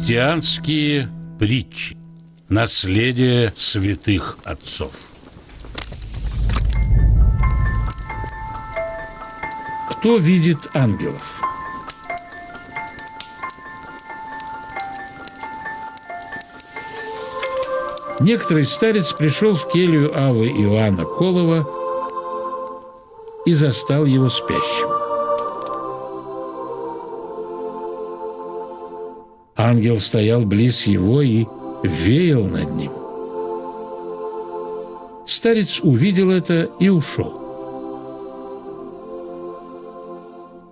Христианские притчи. Наследие святых отцов. Кто видит ангелов? Некоторый старец пришел в келью Аввы Иоанна Колова и застал его спящим. Ангел стоял близ его и веял над ним. Старец увидел это и ушел.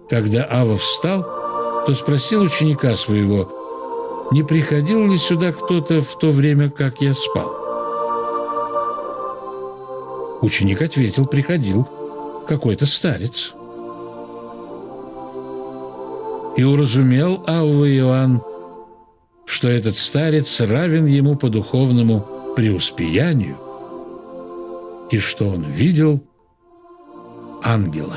Когда Авва встал, то спросил ученика своего: «Не приходил ли сюда кто-то в то время, как я спал?» Ученик ответил: «Приходил какой-то старец». И уразумел Авва Иоанн, что этот старец равен ему по духовному преуспеянию и что он видел ангела.